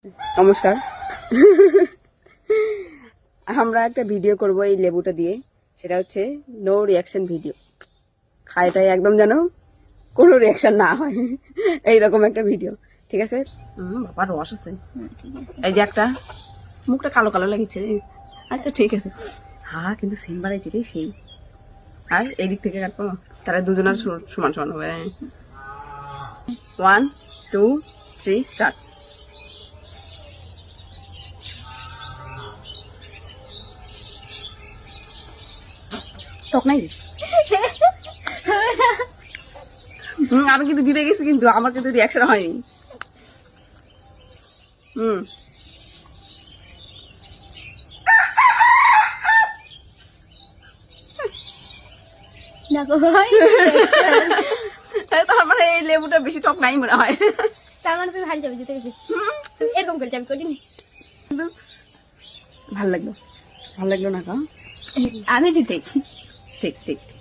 নমস্কার। আমরা একটা ভিডিও করব এই লেবুটা দিয়ে, সেটা হচ্ছে নো রিয়াকশন ভিডিও। খায়টাই একদম যেন কোনো রিয়াকশন না হয় এইরকম একটা ভিডিও, ঠিক আছে? বাবার রস আছে, এই যে একটা মুখটা কালো কালো লাগছে। আচ্ছা ঠিক আছে, হ্যাঁ কিন্তু সেম বাড়াইছে রে সেই। আর এই দিক থেকে কাটবো, তারা দুজনের সমান সমান হবে। 1 2 3 স্টার্ট। টক নাই রে। আমি কিন্তু জিতে গেছি, কিন্তু আমার কিন্তু রিয়াকশন হয়নি। তার মানে এই লেবুটা বেশি টক নাই মনে হয়। তার মানে তুমি ভালো যাবে, জিতে গেছি। তুমি এরকম করছি, আমি করিনি। কিন্তু ভাল লাগলো না কা? আমি জিতেছি। ঠিক ঠিক ঠিক।